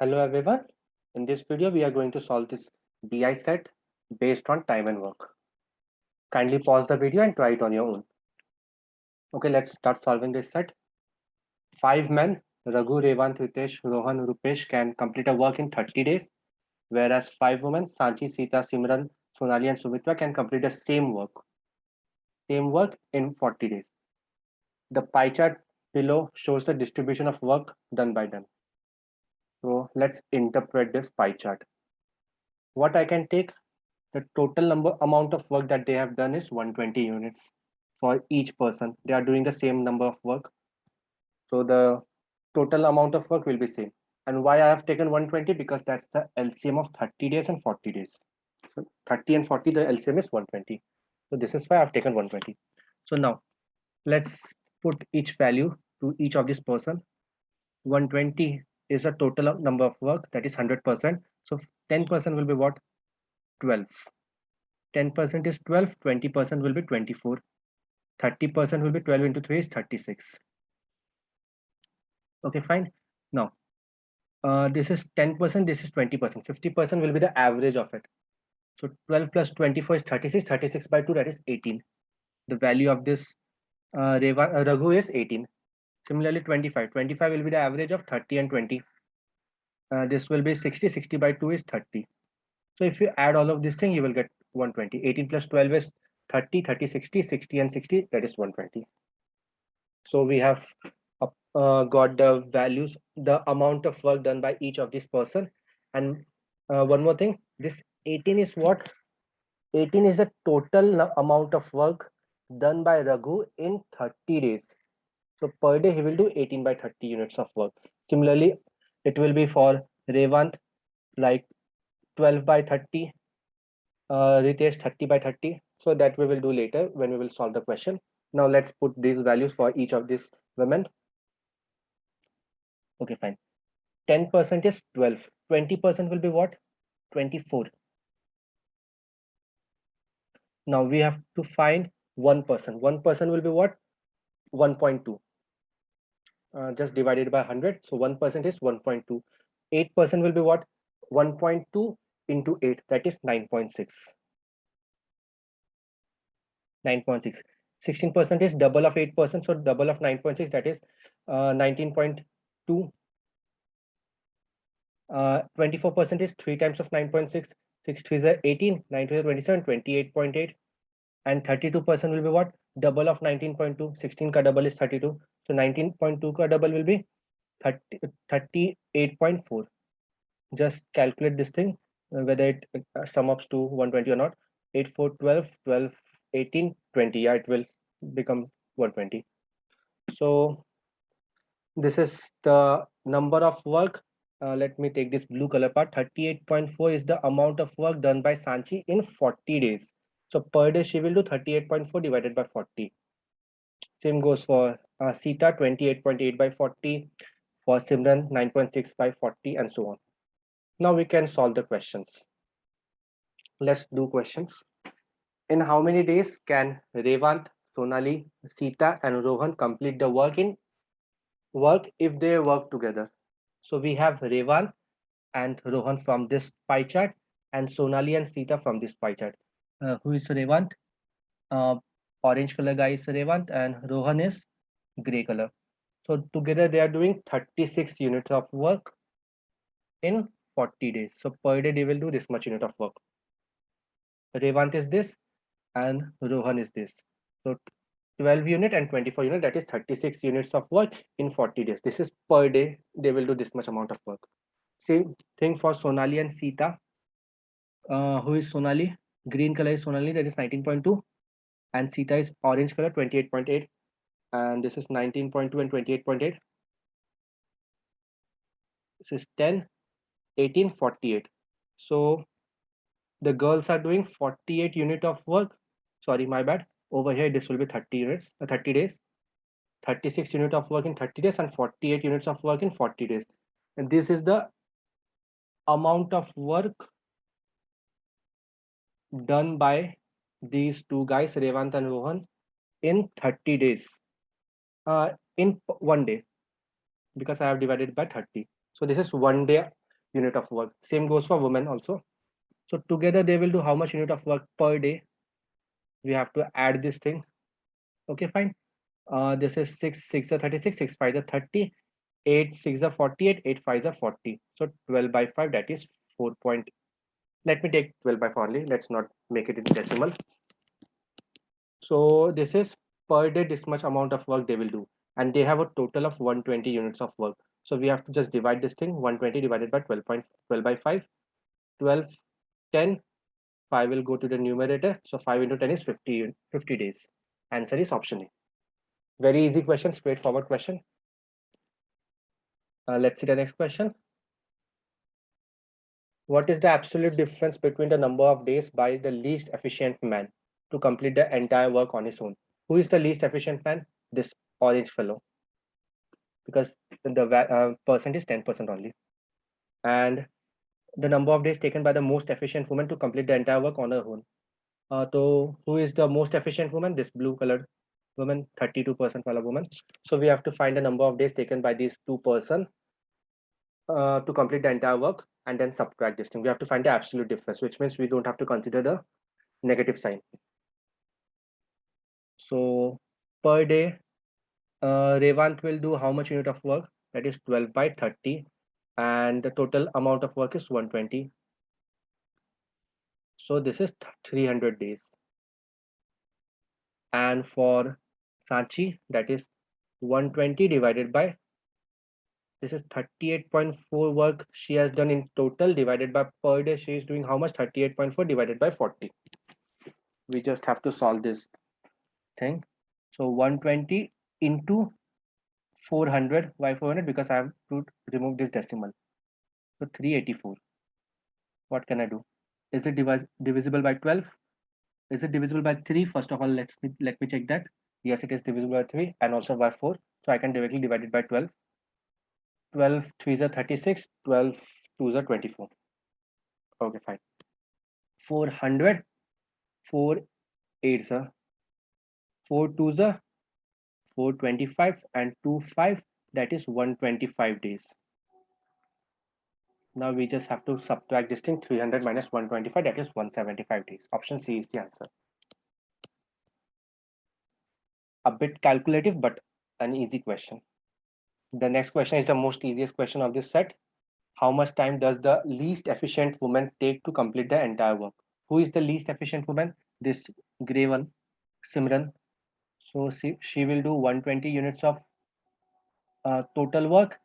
Hello everyone. In this video, we are going to solve this BI set based on time and work. Kindly pause the video and try it on your own. Okay, let's start solving this set. 5 men, Raghu, Revant, Ritesh, Rohan, Rupesh can complete a work in 30 days, whereas 5 women, Sanchi, Sita, Simran, Sonali and Sumitra can complete the same work in 40 days. The pie chart below shows the distribution of work done by them. So let's interpret this pie chart. What I can take, the total amount of work that they have done is 120 units for each person. They are doing the same number of work, so the total amount of work will be same. And why I have taken 120? Because that's the LCM of 30 days and 40 days. So 30 and 40, the LCM is 120. So this is why I've taken 120. So now let's put each value to each of this person. 120 is a total number of work, that is 100%. So 10% will be what? 12. 10% is 12, 20% will be 24, 30% will be 12 into 3 is 36. Okay, fine. Now, this is 10%, this is 20%, 50% will be the average of it. So 12 plus 24 is 36, 36 by 2, that is 18. The value of this Raghu is 18. Similarly, 25 will be the average of 30 and 20. This will be 60, 60 by 2 is 30. So if you add all of this thing, you will get 120. 18 plus 12 is 30, 30, 60, 60 and 60, that is 120. So we have got the values, the amount of work done by each of this person. And one more thing, this 18 is what? 18 is the total amount of work done by Raghu in 30 days. So per day he will do 18 by 30 units of work. Similarly, it will be for Revant, like 12 by 30, Ritesh 30 by 30. So that we will do later when we will solve the question. Now let's put these values for each of these women. Okay, fine. 10% is 12. 20% will be what? 24. Now we have to find 1%. 1% will be what? 1.2. Just divided by 100. So 1% is 1.2. 8% will be what? 1.2 into 8. That is 9.6. 9.6. 16% is double of 8%. So double of 9.6, that is 19.2. 24% is 3 times of 9.6. 6 3 is 18. 9 2 is 27. 28.8. And 32% will be what? Double of 19.2. 16 ka double is 32. So 19.2 ka double will be 38.4. Just calculate this thing, whether it sum ups to 120 or not. 8 4 12 12 18 20. Yeah, it will become 120. So this is the number of work. Let me take this blue color part. 38.4 is the amount of work done by Sanchi in 40 days. So per day she will do 38.4 divided by 40. Same goes for Sita, 28.8 by 40, for Simran 9.6 by 40, and so on. Now we can solve the questions. Let's do questions. In how many days can Revant, Sonali, Sita and Rohan complete the work if they work together? So we have Revant and Rohan from this pie chart and Sonali and Sita from this pie chart. Who is Revant? Orange color guy is Revant and Rohan is gray color. So together they are doing 36 units of work in 40 days. So per day they will do this much unit of work. Revant is this and Rohan is this. So 12 unit and 24 unit, that is 36 units of work in 40 days. This is per day they will do this much amount of work. Same thing for Sonali and Sita. Who is Sonali? Green color is Sonali, that is 19.2, and Sita is orange color, 28.8, and this is 19.2 and 28.8. This is 10, 18, 48. So the girls are doing 48 unit of work. Sorry, my bad. Over here, this will be 30 units, 30 days. 36 unit of work in 30 days and 48 units of work in 40 days. And this is the amount of work done by these two guys, Revant and Rohan, in 30 days. In one day, because I have divided by 30. So this is one day unit of work. Same goes for women also. So together they will do how much unit of work per day? We have to add this thing. Okay, fine. This is 6 are 36, 6 5 are 30, 8 6 are 48, 8 5 are 40. So 12 by 5, that is 4 point. Let me take 12 by 4 only. Let's not make it in decimal. So this is per day, this much amount of work they will do. And they have a total of 120 units of work. So we have to just divide this thing, 120 divided by 12 by 5, 12, 10, 5 will go to the numerator. So 5 into 10 is 50 days. Answer is option A. Very easy question, straightforward question. Let's see the next question. What is the absolute difference between the number of days by the least efficient man to complete the entire work on his own? Who is the least efficient man? This orange fellow, because the percent is 10% only. And the number of days taken by the most efficient woman to complete the entire work on her own. So who is the most efficient woman? This blue colored woman, 32% wala woman. So we have to find the number of days taken by these 2% to complete the entire work and then subtract this thing. We have to find the absolute difference, which means we don't have to consider the negative sign. So per day, Revant will do how much unit of work? That is 12 by 30. And the total amount of work is 120. So this is 300 days. And for Sanchi, that is 120 divided by, this is 38.4 work she has done in total, divided by per day she is doing how much? 38.4 divided by 40. We just have to solve this thing. So 120 into 400. Why 400? Because I have to remove this decimal. So 384. What can I do? Is it divisible by 12? Is it divisible by 3? First of all, let me check that. Yes, it is divisible by 3 and also by 4. So I can directly divide it by 12. 12 3s are 36, 12 2s are 24. Okay, fine. 400, 4 8s are 4 2s are 425 and 2 5, that is 125 days. Now we just have to subtract this thing, 300 minus 125, that is 175 days. Option C is the answer. A bit calculative, but an easy question. The next question is the most easiest question of this set. How much time does the least efficient woman take to complete the entire work? Who is the least efficient woman? This gray one, Simran. So she will do 120 units of total work,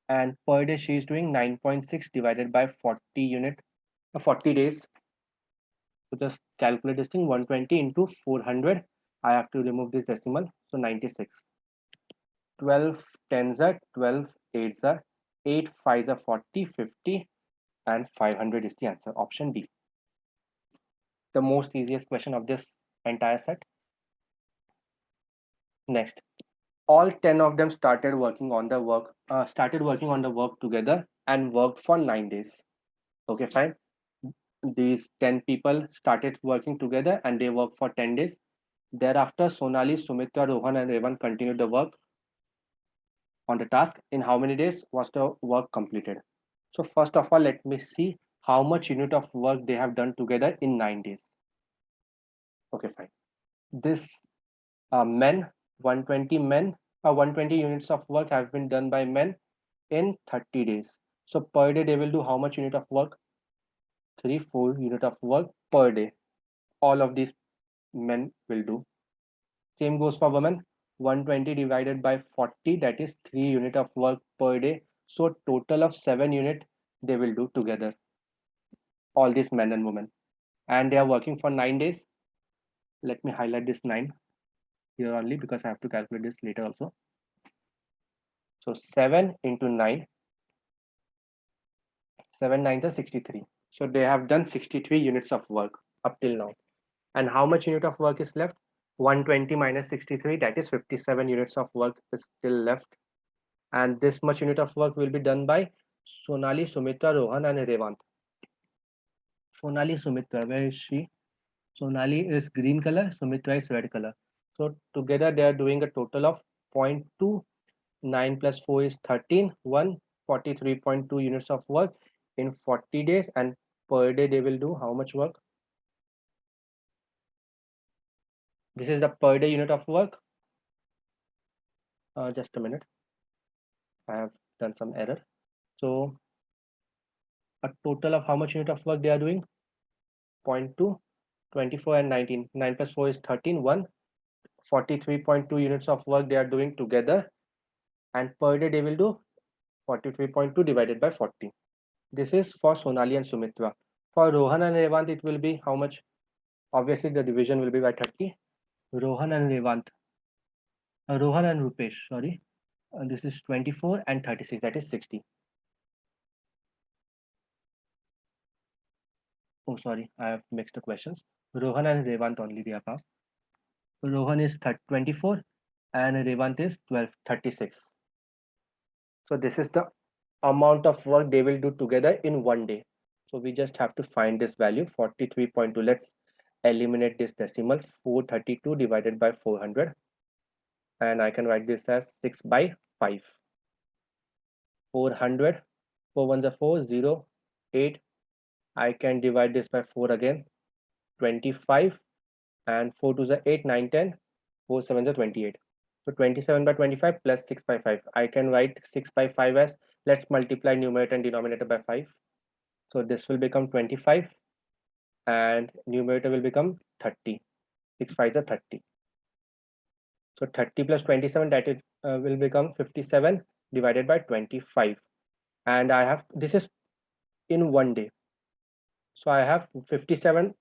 and per day she is doing 9.6 divided by 40 days. So just calculate this thing, 120 into 400. I have to remove this decimal. So 96. 12 10s are 12 8s are 8 5s are 40, 50, and 500 is the answer. Option D. The most easiest question of this entire set. Next, all 10 of them started working on the work together and worked for 9 days. Okay, fine. These 10 people started working together and they worked for 10 days. Thereafter, Sonali, Sumitra, Rohan, and Revan continued the work on the task. In how many days was the work completed? So first of all, let me see how much unit of work they have done together in 9 days. Okay, fine. This men, 120 men, 120 units of work have been done by men in 30 days. So per day they will do how much unit of work? 4 unit of work per day. All of these men will do. Same goes for women. 120 divided by 40, that is 3 unit of work per day. So total of 7 unit they will do together. All these men and women. And they are working for 9 days. Let me highlight this 9 here only because I have to calculate this later also. So 7 into 9. 7 9s are 63. So they have done 63 units of work up till now. And how much unit of work is left? 120 minus 63, that is 57 units of work is still left. And this much unit of work will be done by Sonali, Sumitra, Rohan, and Revant. Sonali, Sumitra, where is she? Sonali is green color, Sumitra is red color. So together they are doing a total of 0.2. 9 plus 4 is 13. 143.2 units of work. in 40 days, and per day they will do how much work? This is the per day unit of work. Just a minute. I have done some error. So a total of how much unit of work they are doing? 0.2, 24 and 19. 9 plus 4 is 13. 43.2 units of work they are doing together, and per day they will do 43.2 divided by 40. This is for Sonali and Sumitra. For Rohan and Revant, it will be how much? Obviously, the division will be by 30. Rohan and Rupesh, sorry. This is 24 and 36, that is 60. Oh, sorry, I have mixed the questions. Rohan and Revant only we have asked. Rohan is 24 and Revant is 36. So this is the amount of work they will do together in one day. So we just have to find this value 43.2. Let's eliminate this decimal. 432 divided by 400, and I can write this as 6 by 5. 400, 4 ones are 4, 0, 8. I can divide this by 4 again, 25, and 4 2s are 8, 9, 10, 4 7s are 28. So 27 by 25 plus 6 by 5. I can write 6 by 5 as, let's multiply numerator and denominator by 5. So this will become 25 and numerator will become 30. 6 5s are 30. So 30 plus 27, that is will become 57 divided by 25. And I have, this is in one day. So I have 57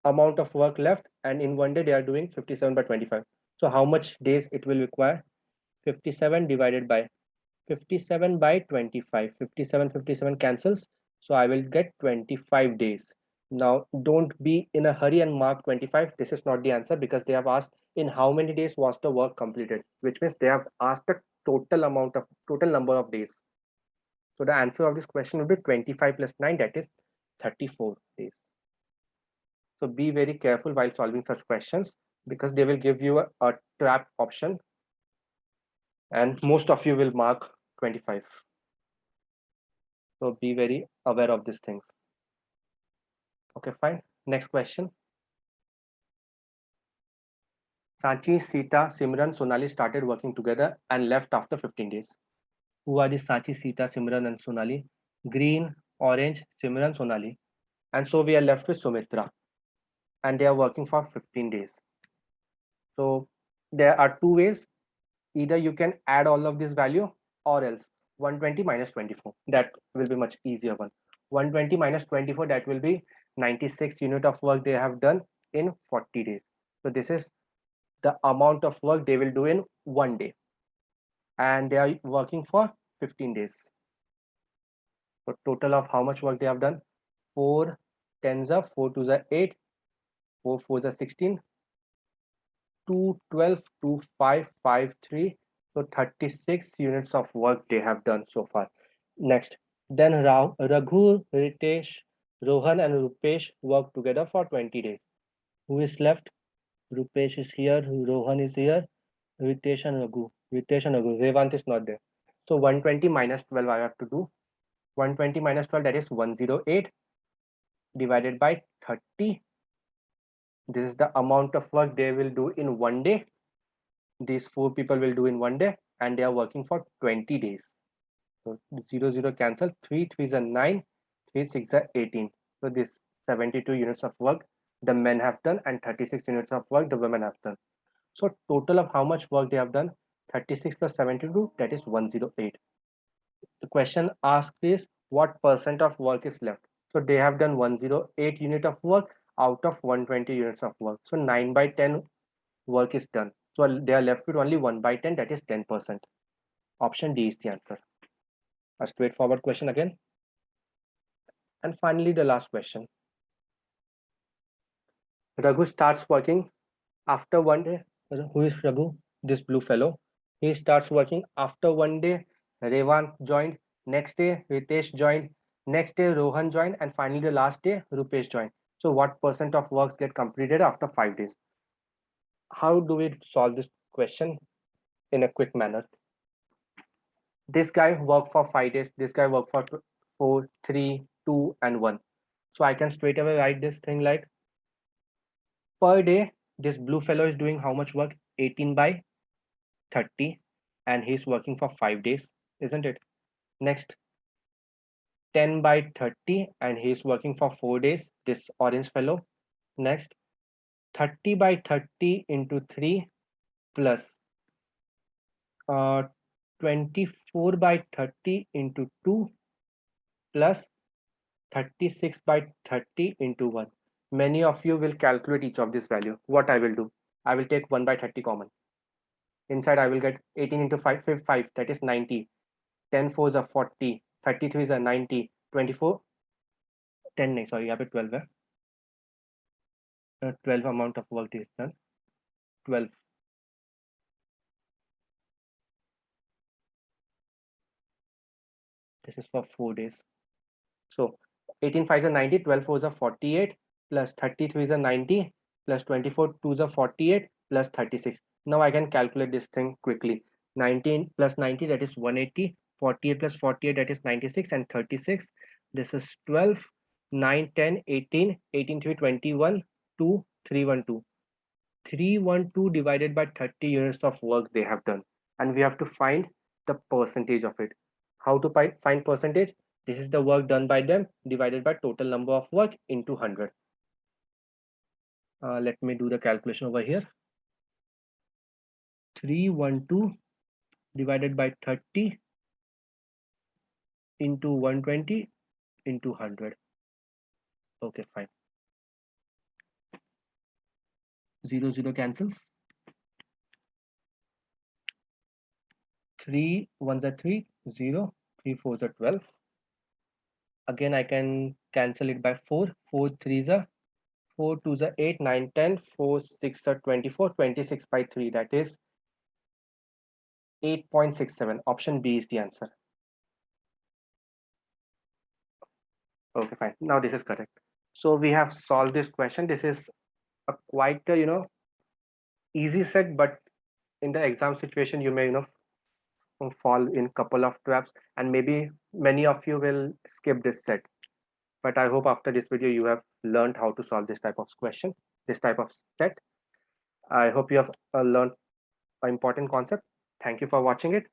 amount of work left, and in one day they are doing 57 by 25. So how much days it will require? 57 divided by 57 by 25. 57 cancels. So I will get 25 days. Now don't be in a hurry and mark 25. This is not the answer, because they have asked in how many days was the work completed, which means they have asked the total number of days. So the answer of this question will be 25 plus 9, that is 34 days. So be very careful while solving such questions, because they will give you a trap option and most of you will mark 25. So be very aware of these things. Okay, fine. Next question. Sachi, Sita, Simran, Sonali started working together and left after 15 days. Who are the Sachi, Sita, Simran and Sonali? Green, orange, Simran, Sonali. And so we are left with Sumitra. And they are working for 15 days. So there are two ways. Either you can add all of this value, or else 120 minus 24. That will be much easier one. 120 minus 24, that will be 96 unit of work they have done in 40 days. So this is the amount of work they will do in one day. And they are working for 15 days. So total of how much work they have done? 4 10s are 4 2s are 8, 4 4s are 16, 2 12, 2 5 5 3. So 36 units of work they have done so far. Next, then Raghu, Ritesh, Rohan and Rupesh work together for 20 days. Who is left? Rupesh is here, Rohan is here, Ritesh and Raghu. Revant is not there. So 120 minus 12 I have to do. 120 minus 12, that is 108 divided by 30. This is the amount of work they will do in one day. These 4 people will do in one day, and they are working for 20 days. So 0 0 cancel. 3 3s are 9, 3 6 are 18. So this 72 units of work the men have done, and 36 units of work the women have done. So total of how much work they have done? 36 plus 72, that is 108. The question asked is what percent of work is left? So they have done 108 unit of work out of 120 units of work. So 9 by 10 work is done. So they are left with only 1 by 10, that is 10%. Option D is the answer. A straightforward question again. And finally, the last question. Raghu starts working after one day. Who is Raghu? This blue fellow. He starts working after one day. Revan joined. Next day, Ritesh joined. Next day, Rohan joined. And finally, the last day, Rupesh joined. So what percent of works get completed after 5 days? How do we solve this question in a quick manner? This guy worked for 5 days. This guy worked for 4, 3, 2, and 1. So I can straight away write this thing like per day, this blue fellow is doing how much work? 18 by 30, and he's working for 5 days, isn't it? Next, 10 by 30, and he's working for 4 days, this orange fellow. Next, 30 by 30 into 3 plus 24 by 30 into 2 plus 36 by 30 into 1. Many of you will calculate each of this value. What I will do, I will take 1 by 30 common. Inside I will get 18 into 5, 5, that is 90. 10 4s are 40, 33s are 90, 24, 10 sorry, यहाँ पे 12 है. 12 amount of work is done. 12. This is for 4 days. So 18 5s are 90, 12 4s are 48, plus 33s are 90, plus 24 2s are 48, plus 36. Now I can calculate this thing quickly. 19 plus 90, that is 180. 48 plus 48, that is 96, and 36. This is 12, 9, 10, 18, 18 3, 21, 2, 312. 312 divided by 30 units of work they have done, and we have to find the percentage of it. How to find percentage? This is the work done by them divided by total number of work into 100. Let me do the calculation over here. 312 divided by 30 into 120 into 100. Okay, fine. 0 0 cancels. 3 1s are 3, 0, 3 4s are 12. Again, I can cancel it by 4, 4 3s are 4 2s are 8, 9, 10, 4 6 are 24, 26 by 3, that is 8.67. Option B is the answer. Okay, fine. Now this is correct. So we have solved this question. This is a quite easy set, but in the exam situation you may fall in couple of traps, and maybe many of you will skip this set. But I hope after this video you have learned how to solve this type of question, this type of set. I hope you have learned an important concept. Thank you for watching it.